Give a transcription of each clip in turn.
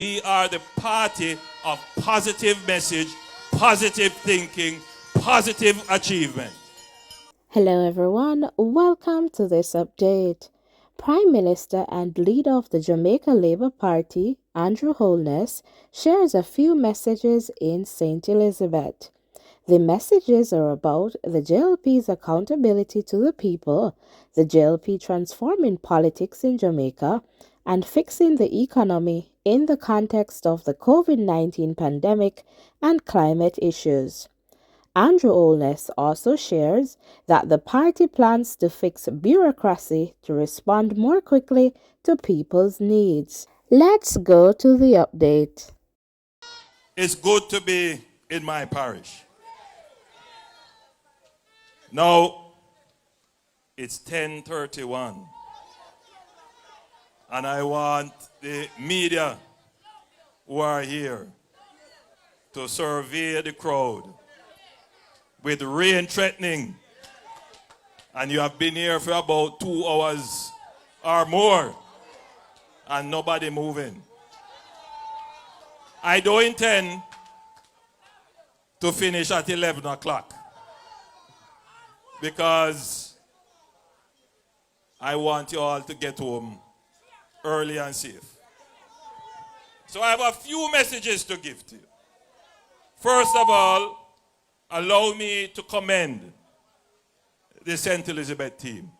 We are the party of positive message, positive thinking, positive achievement. Hello, everyone. Welcome to this update. Prime Minister and leader of the Jamaica Labour Party, Andrew Holness, shares a few messages in St. Elizabeth. The messages are about the JLP's accountability to the people, the JLP transforming politics in Jamaica, and fixing the economy in the context of the COVID-19 pandemic and climate issues. Andrew Holness also shares that the party plans to fix bureaucracy to respond more quickly to people's needs. Let's go to the update. It's good to be in my parish. Now, it's 10:31, and I want the media who are here to survey the crowd with rain threatening, and you have been here for about 2 hours or more, and nobody moving. I don't intend to finish at 11 o'clock because I want you all to get home early and safe. So I have a few messages to give to you. First of all, allow me to commend the St. Elizabeth team.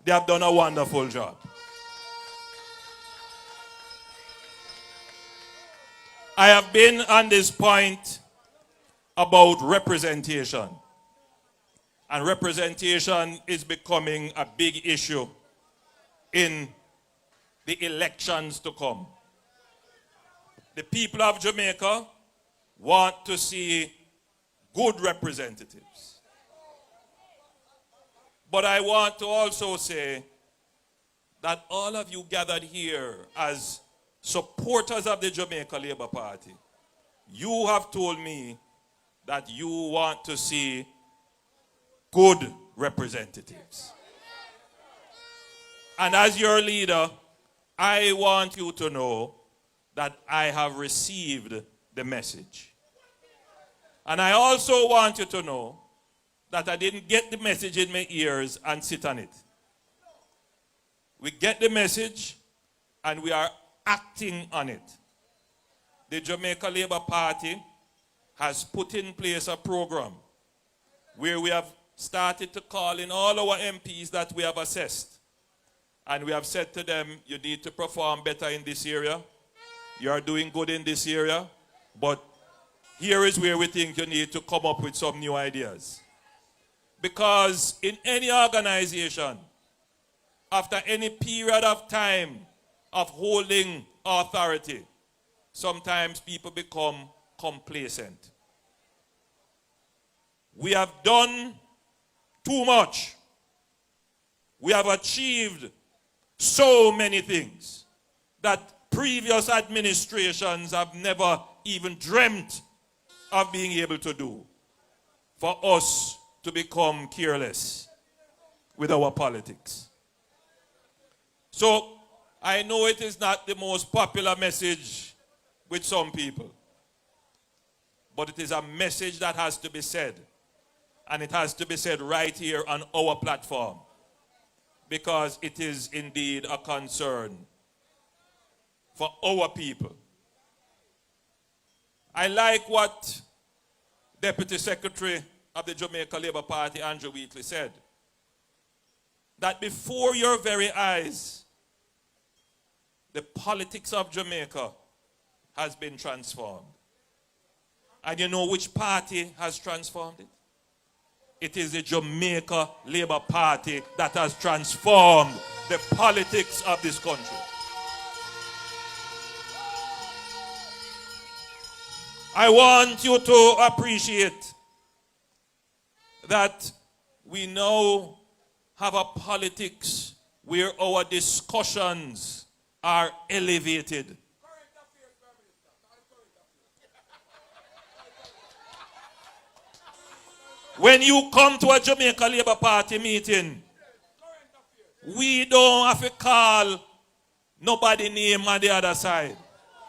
They have done a wonderful job. I have been on this point about representation. And representation is becoming a big issue in the elections to come. The people of Jamaica want to see good representatives. But I want to also say that all of you gathered here as supporters of the Jamaica Labour Party, you have told me that you want to see good representatives. And as your leader, I want you to know that I have received the message. And I also want you to know that I didn't get the message in my ears and sit on it. We get the message and we are acting on it. The Jamaica Labour Party has put in place a program where we have started to call in all our MPs that we have assessed. And we have said to them, you need to perform better in this area. You are doing good in this area, but here is where we think you need to come up with some new ideas. Because in any organization, after any period of time of holding authority, sometimes people become complacent. We have done too much. We have achieved so many things that previous administrations have never even dreamt of being able to do. For us to become careless with our politics. So, I know it is not the most popular message with some people, but it is a message that has to be said. And it has to be said right here on our platform, because it is indeed a concern for our people. I like what Deputy Secretary of the Jamaica Labour Party, Andrew Wheatley, said. That before your very eyes, the politics of Jamaica has been transformed. And you know which party has transformed it? It is the Jamaica Labour Party that has transformed the politics of this country. I want you to appreciate that we now have a politics where our discussions are elevated. When you come to a Jamaica Labour Party meeting, we don't have to call nobody name on the other side.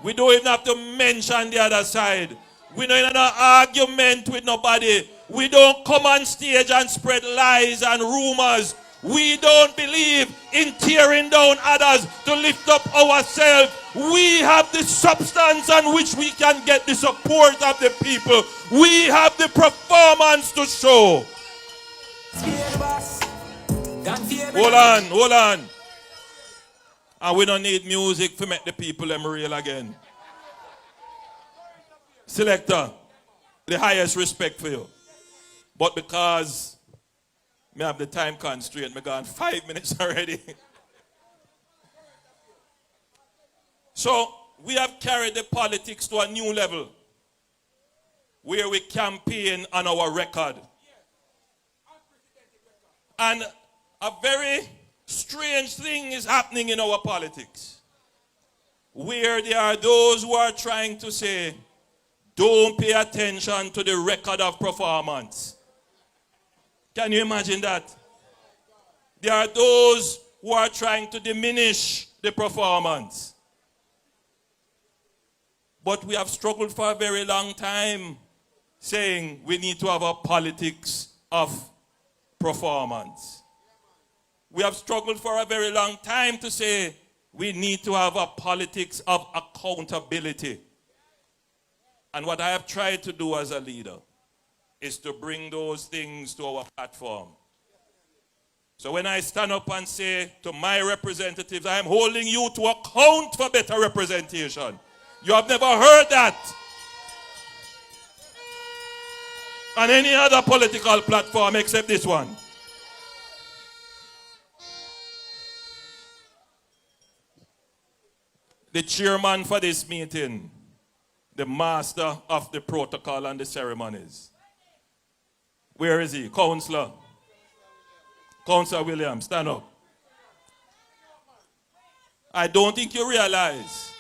We don't even have to mention the other side. We don't have an argument with nobody. We don't come on stage and spread lies and rumors. We don't believe in tearing down others to lift up ourselves. We have the substance on which we can get the support of the people. We have the performance to show. Hold on. And we don't need music to make the people them real again. Selector, the highest respect for you. But because me have the time constraint, me gone 5 minutes already. So we have carried the politics to a new level where we campaign on our record. And a very strange thing is happening in our politics, where there are those who are trying to say, don't pay attention to the record of performance. Can you imagine that? There are those who are trying to diminish the performance. But we have struggled for a very long time saying we need to have a politics of performance. We have struggled for a very long time to say we need to have a politics of accountability. And what I have tried to do as a leader is to bring those things to our platform. So when I stand up and say to my representatives, I am holding you to account for better representation. You have never heard that on any other political platform except this one. The chairman for this meeting, the master of the protocol and the ceremonies. Where is he? Councillor. Councillor Williams, stand up. I don't think you realize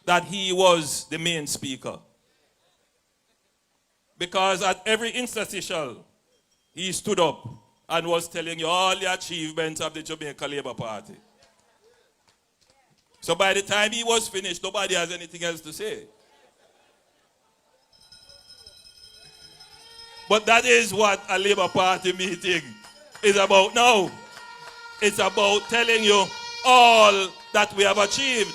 that he was the main speaker. Because at every interstitial, he stood up and was telling you all the achievements of the Jamaica Labour Party. So by the time he was finished, nobody has anything else to say. But that is what a Labour Party meeting is about now. It's about telling you all that we have achieved.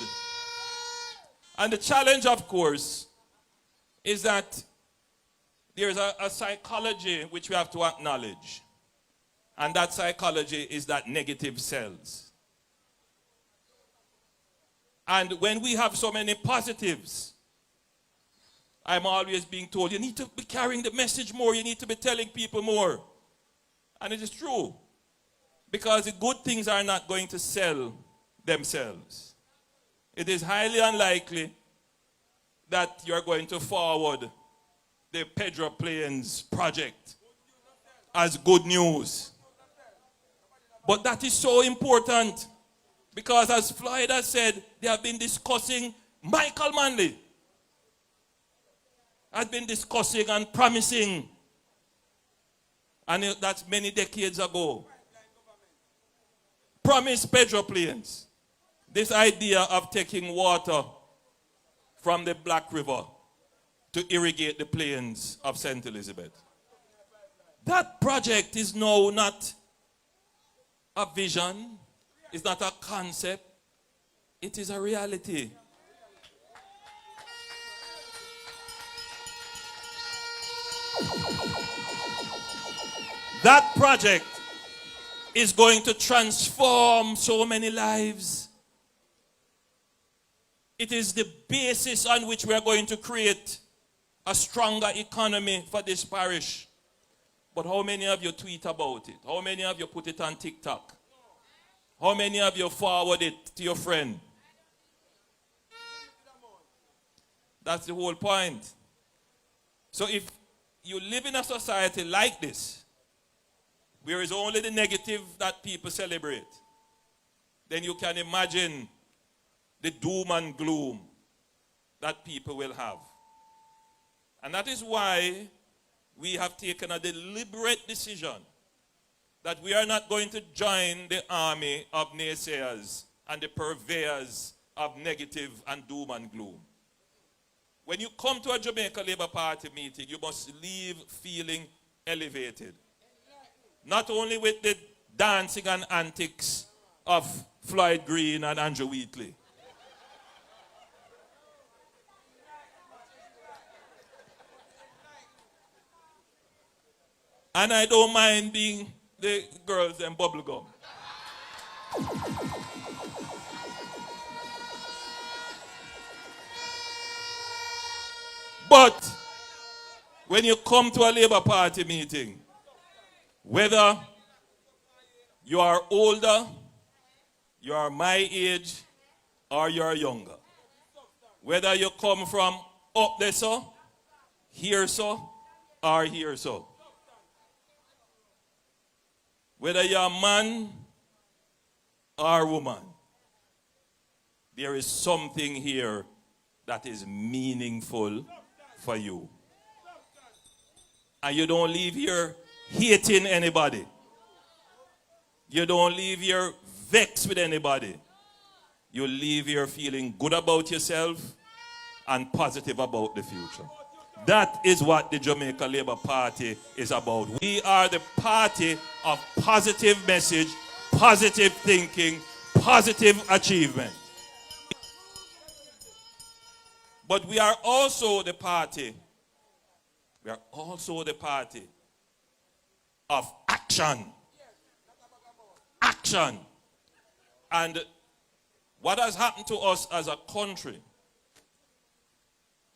And the challenge, of course, is that there's a psychology which we have to acknowledge. And that psychology is that negative sells. And when we have so many positives, I'm always being told, you need to be carrying the message more, you need to be telling people more. And it is true. Because the good things are not going to sell themselves. It is highly unlikely that you're going to forward the Pedro Plains project as good news. But that is so important. Because as Floyd has said, they have been discussing, Michael Manley has been discussing and promising. And that's many decades ago. Promise Pedro Plains. This idea of taking water from the Black River to irrigate the plains of St. Elizabeth. That project is now not a vision. It's not a concept. It is a reality. That project is going to transform so many lives. It is the basis on which we are going to create a stronger economy for this parish. But how many of you tweet about it? How many of you put it on TikTok? How many of you forward it to your friend? That's the whole point. So if you live in a society like this, where it's only the negative that people celebrate, then you can imagine the doom and gloom that people will have. And that is why we have taken a deliberate decision that we are not going to join the army of naysayers and the purveyors of negative and doom and gloom. When you come to a Jamaica Labour Party meeting, you must leave feeling elevated. Not only with the dancing and antics of Floyd Green and Andrew Wheatley. And I don't mind being the girls and bubblegum. But when you come to a Labour Party meeting, whether you are older, you are my age, or you are younger, whether you come from up there so, here so, or here so, whether you're a man or woman, there is something here that is meaningful for you. And you don't leave here hating anybody. You don't leave here vexed with anybody. You leave here feeling good about yourself and positive about the future. That is what the Jamaica Labour Party is about. We are the party of positive message, positive thinking, positive achievement. But we are also the party. We are also the party of action. Action. And what has happened to us as a country,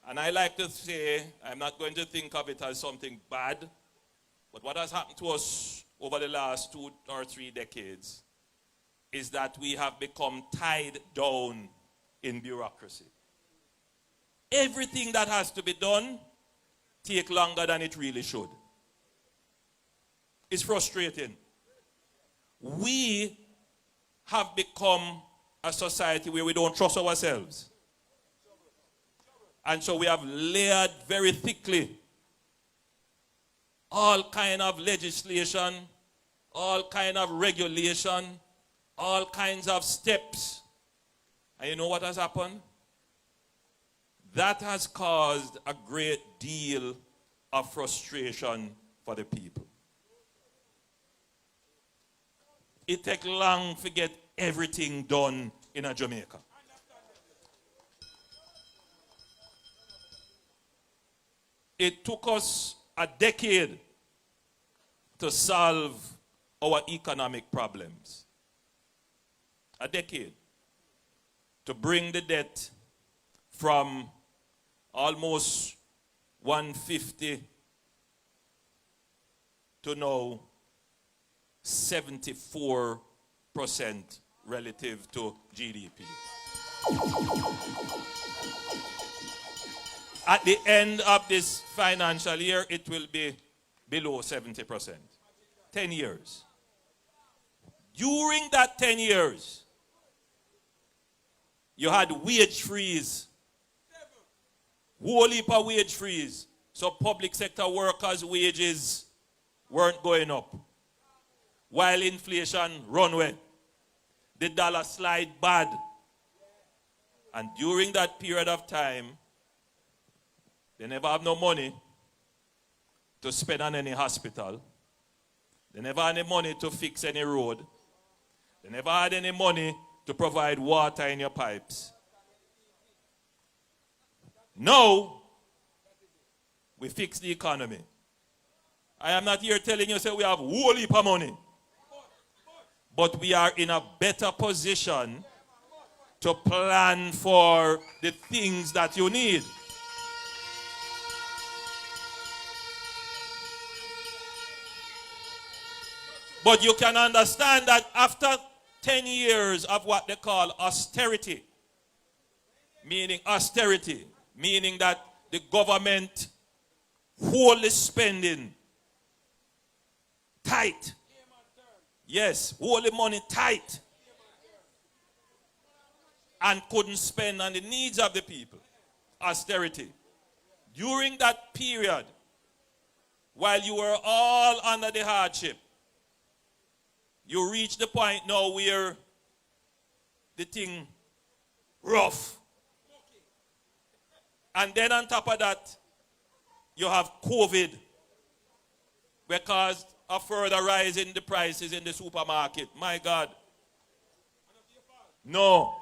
and I like to say, I'm not going to think of it as something bad, but what has happened to us over the last 2 or 3 decades is that we have become tied down in bureaucracy. Everything that has to be done takes longer than it really should. It's frustrating. We have become a society where we don't trust ourselves. And so we have layered very thickly all kind of legislation, all kind of regulation, all kinds of steps. And you know what has happened? That has caused a great deal of frustration for the people. It takes long to get everything done in a Jamaica. It took us a decade to solve our economic problems. A decade. To bring the debt from almost 150 to now 74% relative to GDP. At the end of this financial year, it will be below 70%. 10 years. During that 10 years, you had wage freeze. Whole heap of wage freeze. So public sector workers' wages weren't going up. While inflation run away. The dollar slide bad. And during that period of time, they never have no money to spend on any hospital. They never had any money to fix any road. They never had any money to provide water in your pipes. Now, we fix the economy. I am not here telling you, say we have whole heap of money. But we are in a better position to plan for the things that you need. But you can understand that after 10 years of what they call austerity, meaning that the government wholly spending tight. Yes, wholly money tight. And couldn't spend on the needs of the people. Austerity. During that period, while you were all under the hardship, you reach the point now where the thing rough. And then on top of that, you have COVID, because a further rise in the prices in the supermarket. My God. No.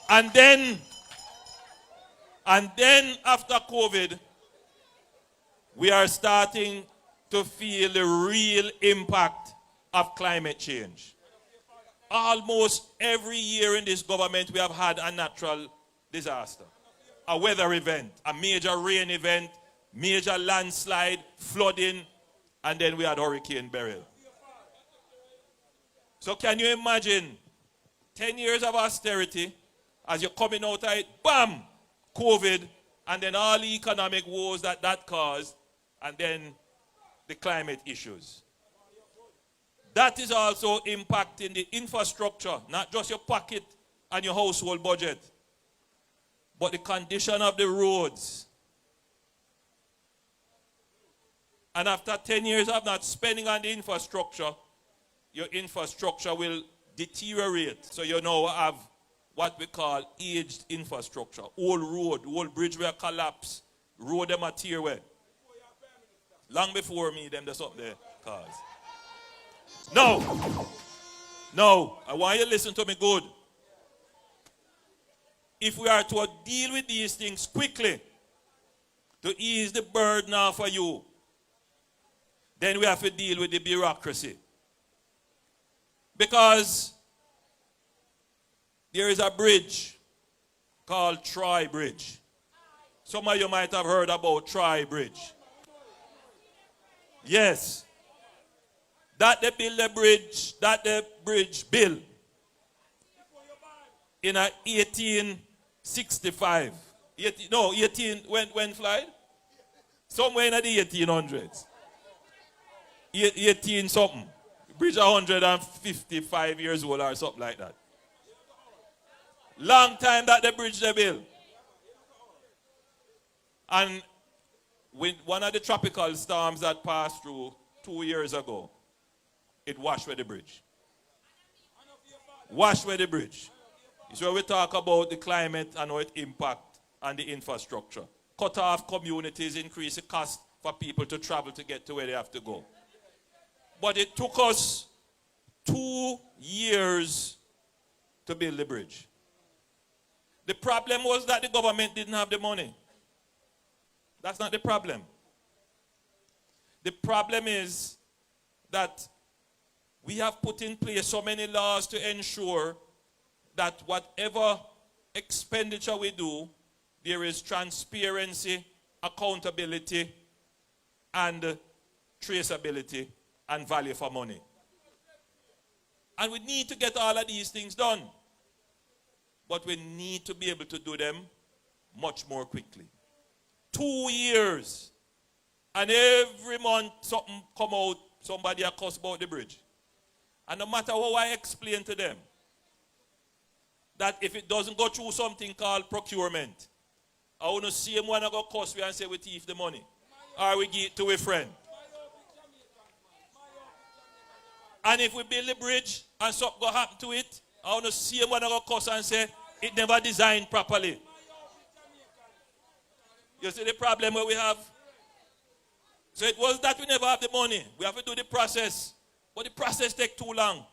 And then after COVID, we are starting to feel the real impact of climate change. Almost every year in this government, we have had a natural disaster, a weather event, a major rain event, major landslide, flooding, and then we had Hurricane Beryl. So can you imagine 10 years of austerity, as you're coming out of it, bam, COVID, and then all the economic woes that caused, and then the climate issues. That is also impacting the infrastructure, not just your pocket and your household budget, but the condition of the roads. And after 10 years of not spending on the infrastructure, your infrastructure will deteriorate. So you now have what we call aged infrastructure. Old road, old bridge will collapse, road them a tear away. Long before me, them that's up there, cars. No, I want you to listen to me good. If we are to deal with these things quickly, to ease the burden off of you, then we have to deal with the bureaucracy. Because there is a bridge called Troy Bridge. Some of you might have heard about Troy Bridge. Yes. That they build the bridge, built in 1865. When flight? Somewhere in the 1800s. 18 something. Bridge 155 years old or something like that. Long time that the bridge they built. And with one of the tropical storms that passed through 2 years ago, it washed away the bridge. Washed away the bridge. So we talk about the climate and how it impacts on the infrastructure. Cut off communities, increase the cost for people to travel to get to where they have to go. But it took us 2 years to build the bridge. The problem was that the government didn't have the money. That's not the problem. The problem is that we have put in place so many laws to ensure that whatever expenditure we do, there is transparency, accountability, and traceability, and value for money. And we need to get all of these things done. But we need to be able to do them much more quickly. 2 years. And every month something come out, somebody accuse about the bridge. And no matter how I explain to them that if it doesn't go through something called procurement, I want to see him when I go cost we and say we thief the money. Or we give it to a friend. And if we build a bridge and something go happen to it, I want to see him when I go cost and say it never designed properly. You see the problem where we have? So it was that we never have the money. We have to do the process. But the process takes too long.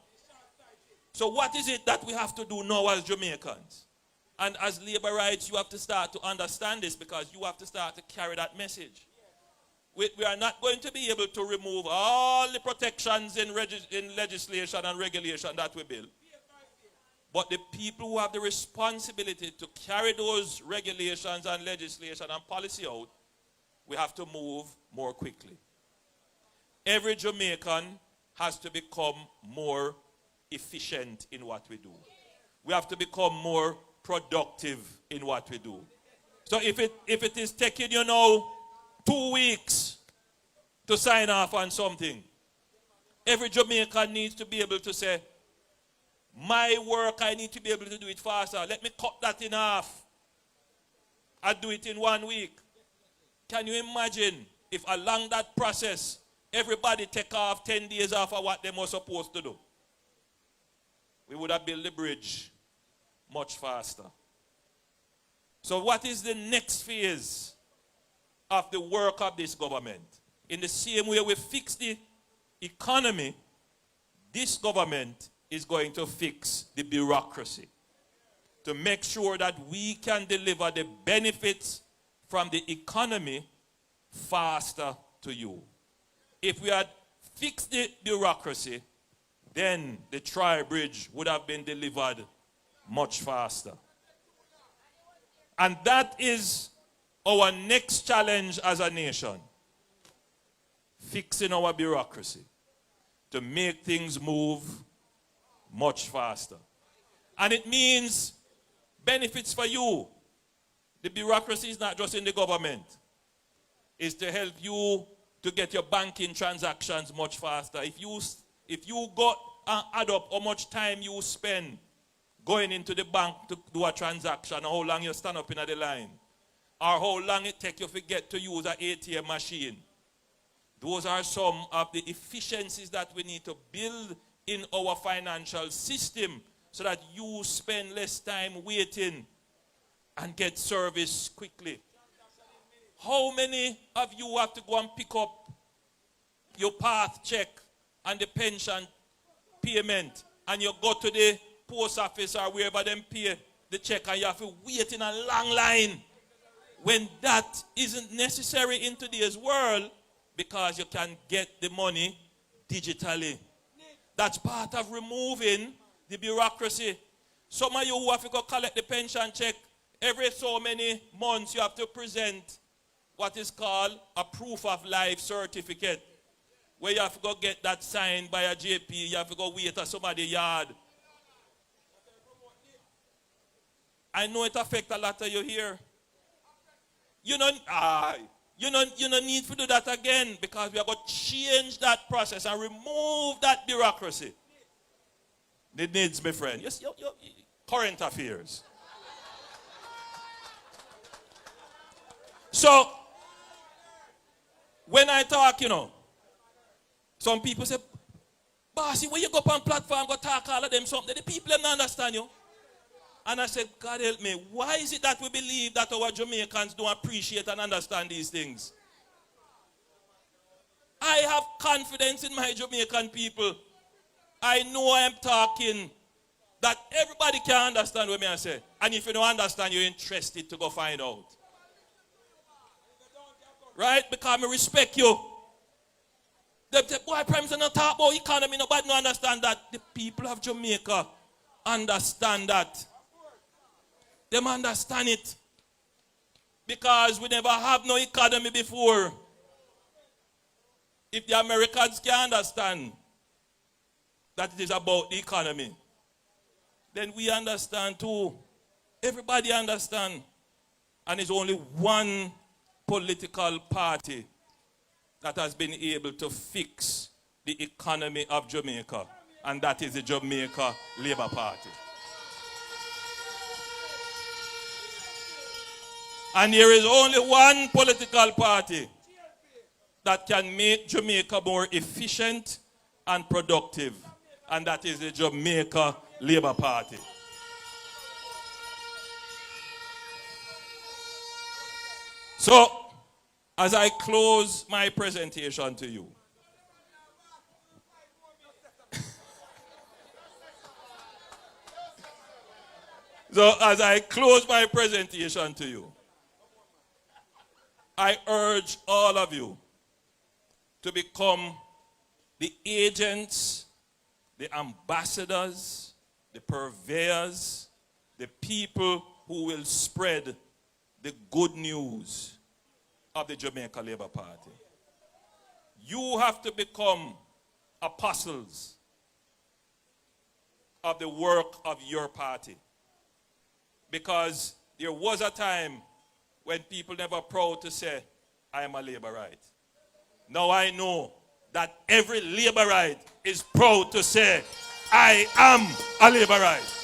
So what is it that we have to do now as Jamaicans? And as labor rights, you have to start to understand this, because you have to start to carry that message. We are not going to be able to remove all the protections in legislation and regulation that we build. But the people who have the responsibility to carry those regulations and legislation and policy out, we have to move more quickly. Every Jamaican has to become more efficient in what we do. We have to become more productive in what we do. So if it is taking 2 weeks to sign off on something, every Jamaican needs to be able to say, my work, I need to be able to do it faster. Let me cut that in half. I do it in 1 week. Can you imagine if along that process, everybody take off 10 days off of what they were supposed to do? we would have built the bridge much faster. So what is the next phase of the work of this government? In the same way we fix the economy, this government is going to fix the bureaucracy to make sure that we can deliver the benefits from the economy faster to you. If we had fixed the bureaucracy, then the tri-bridge would have been delivered much faster. And that is our next challenge as a nation. Fixing our bureaucracy to make things move much faster. And it means benefits for you. The bureaucracy is not just in the government. It's to help you to get your banking transactions much faster. If you go and add up how much time you spend going into the bank to do a transaction, how long you stand up in the line, or how long it takes you to get to use an ATM machine. Those are some of the efficiencies that we need to build in our financial system so that you spend less time waiting and get service quickly. How many of you have to go and pick up your path check and the pension payment, and you go to the post office or wherever them pay the check and you have to wait in a long line when that isn't necessary in today's world because you can get the money digitally? That's part of removing the bureaucracy. Some of you who have to go collect the pension check, every so many months you have to present what is called a proof of life certificate, where you have to go get that signed by a JP, you have to go wait at somebody's yard. I know it affects a lot of you here. You don't need to do that again, because we are going to change that process and remove that bureaucracy. It needs, my friend. Yes, current affairs. So, when I talk, some people say, Bossy, when you go up on platform, go talk all of them something, the people don't understand you. And I said, God help me, why is it that we believe that our Jamaicans don't appreciate and understand these things? I have confidence in my Jamaican people. I know I am talking that everybody can understand what I say. And if you don't understand, you're interested to go find out. Right? Because I respect you. The boy Prime Minister not talk about economy, nobody don't understand that. The people of Jamaica understand that. They understand it. Because we never have no economy before. If the Americans can understand that it is about the economy, then we understand too. Everybody understand. And it's only one political party that has been able to fix the economy of Jamaica, and that is the Jamaica Labour Party. And there is only one political party that can make Jamaica more efficient and productive, and that is the Jamaica Labour Party. So, as I close my presentation to you, I urge all of you to become the agents, the ambassadors, the purveyors, the people who will spread the good news of the Jamaica Labour Party. You have to become apostles of the work of your party. Because there was a time when people never proud to say, I am a Labourite. Now I know that every Labourite is proud to say, I am a Labourite.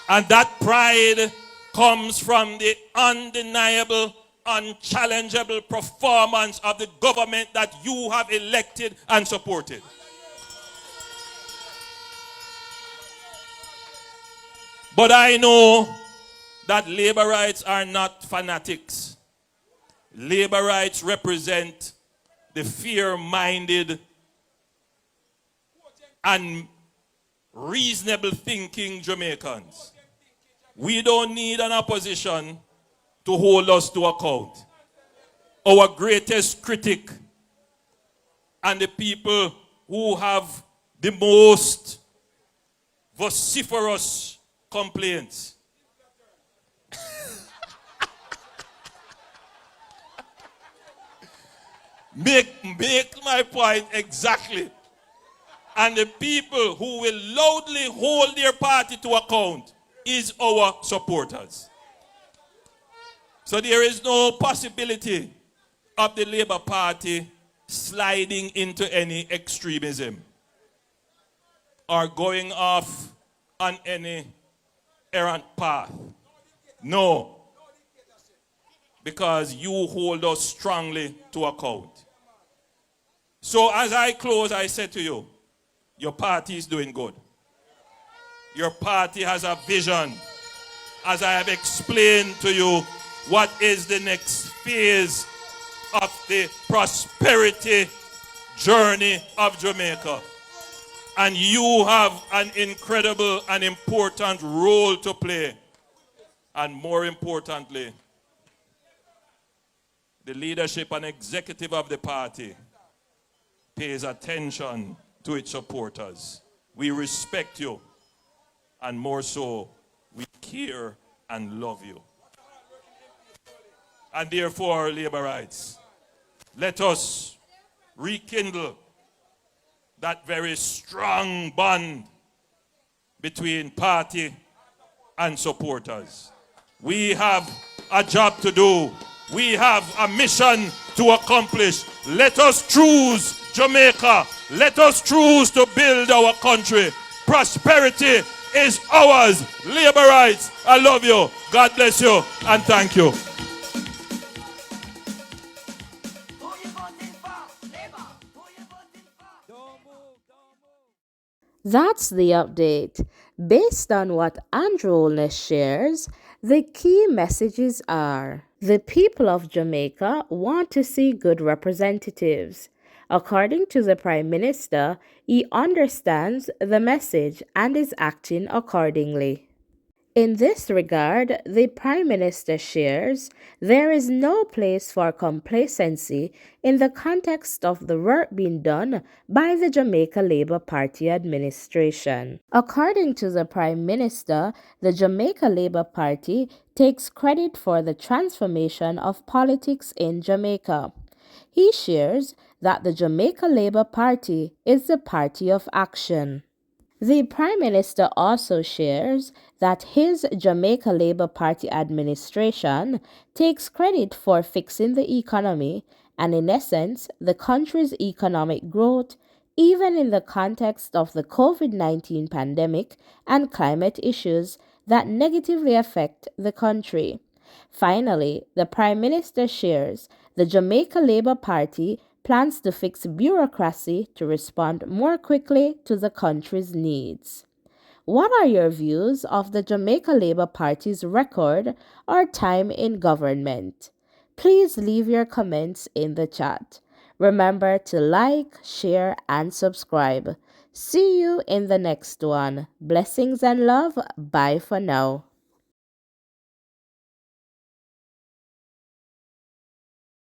And that pride comes from the undeniable unchallengeable performance of the government that you have elected and supported. But I know that labor rights are not fanatics. Labor rights represent the fair-minded and reasonable thinking Jamaicans. We don't need an opposition to hold us to account. Our greatest critic and the people who have the most vociferous complaints make my point exactly. And the people who will loudly hold their party to account is our supporters. So there is no possibility of the Labour Party sliding into any extremism or going off on any errant path. No. Because you hold us strongly to account. So as I close, I say to you, your party is doing good. Your party has a vision. As I have explained to you, what is the next phase of the prosperity journey of Jamaica. And you have an incredible and important role to play. And more importantly, the leadership and executive of the party pays attention to its supporters. We respect you, and more so, we care and love you. And therefore, labor rights, let us rekindle that very strong bond between party and supporters. We have a job to do. We have a mission to accomplish. Let us choose Jamaica. Let us choose to build our country. Prosperity is ours. Labor rights, I love you. God bless you and thank you. That's the update. Based on what Andrew Holness shares, the key messages are: the people of Jamaica want to see good representatives. According to the Prime Minister, he understands the message and is acting accordingly. In this regard, the Prime Minister shares there is no place for complacency in the context of the work being done by the Jamaica Labour Party administration. According to the Prime Minister, the Jamaica Labour Party takes credit for the transformation of politics in Jamaica. He shares that the Jamaica Labour Party is the party of action. The Prime Minister also shares that his Jamaica Labour Party administration takes credit for fixing the economy and, in essence, the country's economic growth, even in the context of the COVID-19 pandemic and climate issues that negatively affect the country. Finally, the Prime Minister shares the Jamaica Labour Party plans to fix bureaucracy to respond more quickly to the country's needs. What are your views of the Jamaica Labour Party's record or time in government? Please leave your comments in the chat. Remember to like, share, and subscribe. See you in the next one. Blessings and love. Bye for now.